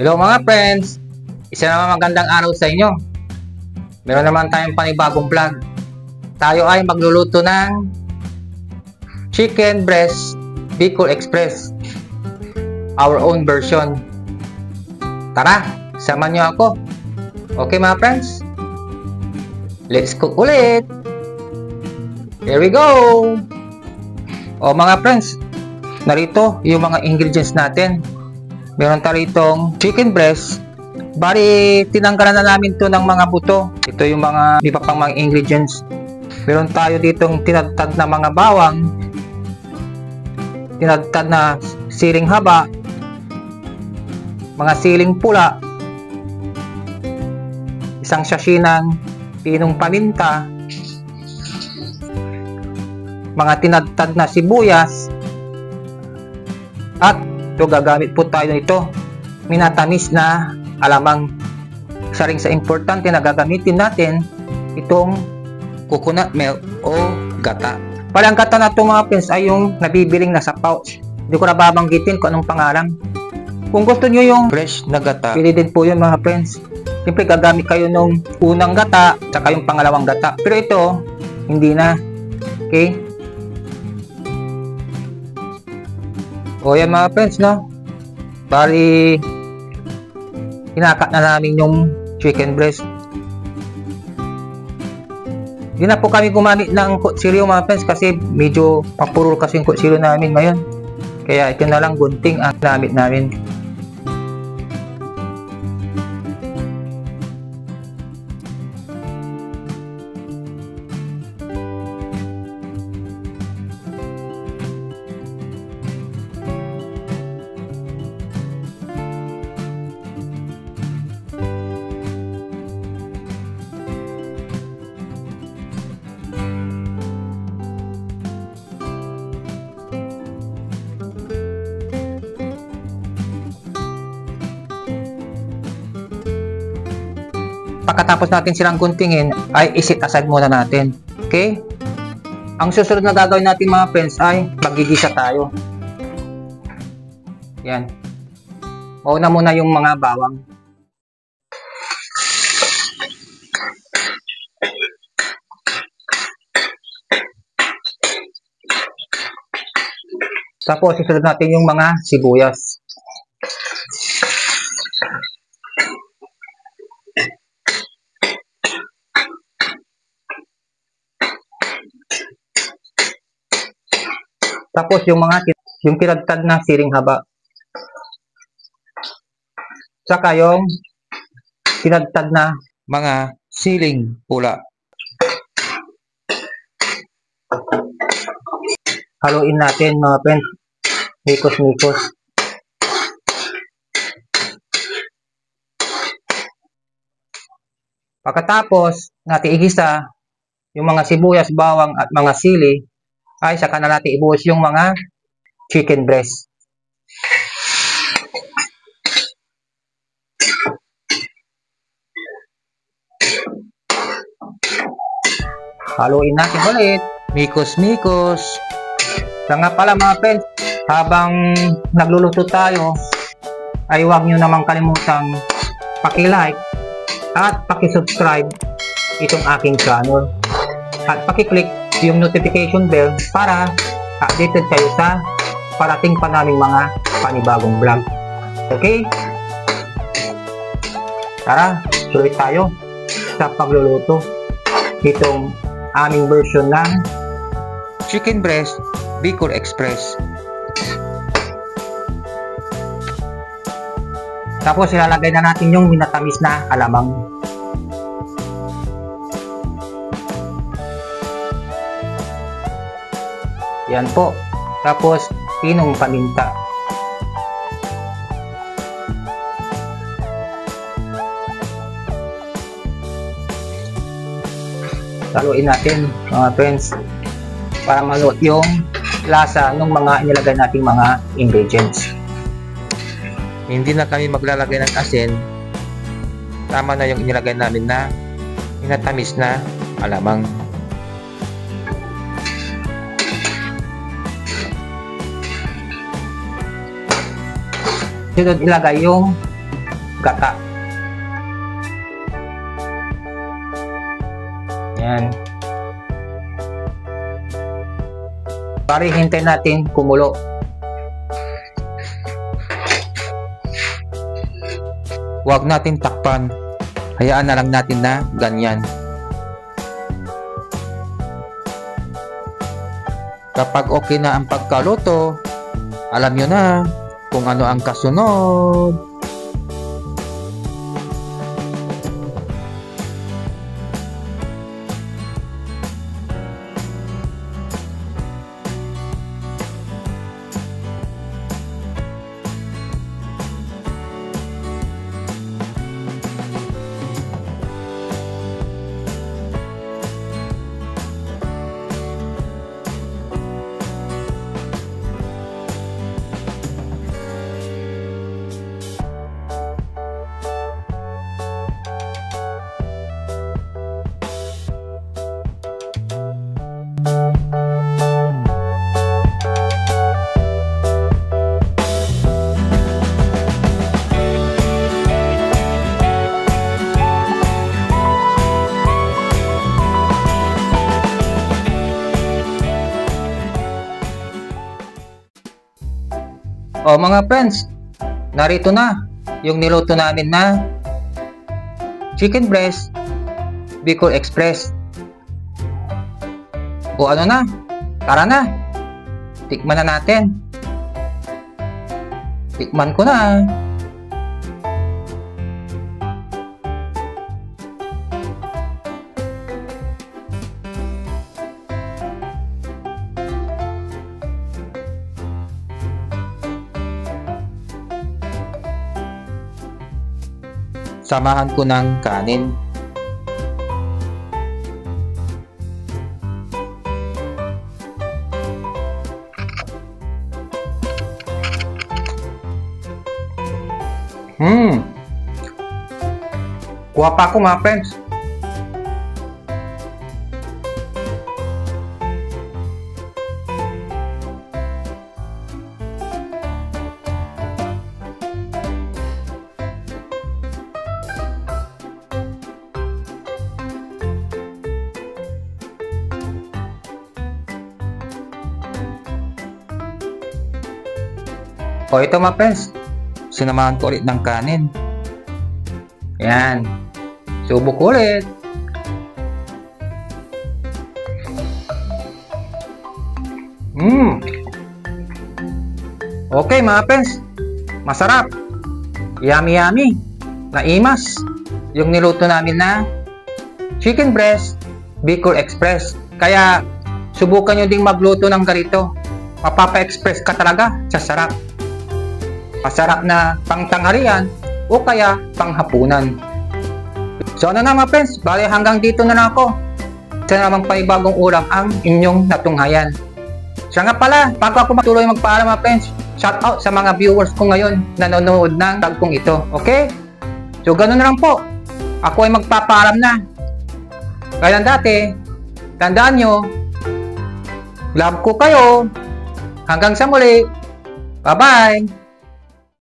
Hello mga friends! Isa naman magandang araw sa inyo. Meron naman tayong panibagong vlog. Tayo ay magluluto ng chicken breast Bicol Express. Our own version. Tara, samahan nyo ako. Okay mga friends? Let's cook ulit! Here we go! O mga friends, narito yung mga ingredients natin. Meron tayo itong chicken breast. Bali, tinanggalan na namin to ng mga buto. Ito yung mga iba pang mga ingredients. Meron tayo ditong tinadtad na mga bawang, tinadtad na siling haba, mga siling pula, isang sachet ng pinong paminta, mga tinadtad na sibuyas, at ito, gagamit po tayo nito, minatamis na alamang. Isa rin sa importante na gagamitin natin, itong coconut milk o gata. Pala ang gata na ito mga friends ay yung nabibiling nasa pouch. Hindi ko na babanggitin kung anong pangalan. Kung gusto nyo yung fresh na gata, pili din po yun mga friends. Siyempre gagamit kayo nung unang gata, saka yung pangalawang gata. Pero ito, hindi na. Okay? O yan mga friends, no? Bali, hinakat na namin yung chicken breast. Hindi na po kami gumamit ng kutsilyo mga friends kasi medyo papurol kasi yung kutsilyo namin ngayon. Kaya ito na lang gunting ang gamit namin. Pagkatapos natin silang guntingin, ay isit aside muna natin. Okay? Ang susunod na gagawin natin mga friends ay magigisa tayo. Yan. Mauna muna yung mga bawang. Tapos susunod natin yung mga sibuyas. Tapos yung tinadtad na siling haba. Saka yung tinadtad na mga siling pula. Haluin natin mga friends. Mikos-mikos. Pagkatapos natin igisa yung mga sibuyas, bawang at mga sili, ay saka na natin ibuhos yung mga chicken breast. Haluin natin ulit. Mikos-mikos. Kaya nga pala mga friends, habang nagluluto tayo, ay huwag nyo namang kalimutang paki-like at paki-subscribe itong aking channel. At paki-click yung notification bell para updated kayo sa parating pa naming mga panibagong vlog. Okay? Tara, tuloy tayo sa pagluluto itong aming version ng chicken breast Bicol Express. Tapos ilalagay na natin yung minatamis na alamang. Yan po. Tapos, pinong paminta. Haluin natin mga friends para maluto yung lasa ng mga inilagay nating mga ingredients. Hindi na kami maglalagay ng asin. Tama na yung inilagay namin na minatamis na alamang. Sunod ilagay yung gata. Yan. Pare, hintay natin kumulo. Huwag natin takpan. Hayaan na lang natin na ganyan. Kapag okay na ang pagkaluto, alam nyo na kung ano ang kasunod. O mga friends, narito na yung niluto namin na chicken breast Bicol Express. O ano na, tara na, tikman na natin. Tikman ko na. Samahan ko ng kanin. Kuha pa ako mga friends. O ito mga friends, sinamahan ko ulit ng kanin. Yan. Subok ulit. Okay mga friends, masarap. Yummy yummy. Naimas yung niluto namin na chicken breast Bicol Express. Kaya subukan nyo ding magluto ng ganito. Mapapa-express ka talaga sa sarap. Masarap na pangtanghalian o kaya panghapunan. So ano na mga friends, bali hanggang dito na lang ako. Sa namang paibagong ulam ang inyong natunghayan. Siya nga pala, bago ako matuloy magpaalam mga friends, shout out sa mga viewers ko ngayon na nanonood ng tag kong ito. Okay? So ganun na lang po. Ako ay magpapaalam na. Kaya dati, tandaan nyo, love ko kayo. Hanggang sa muli. Bye-bye!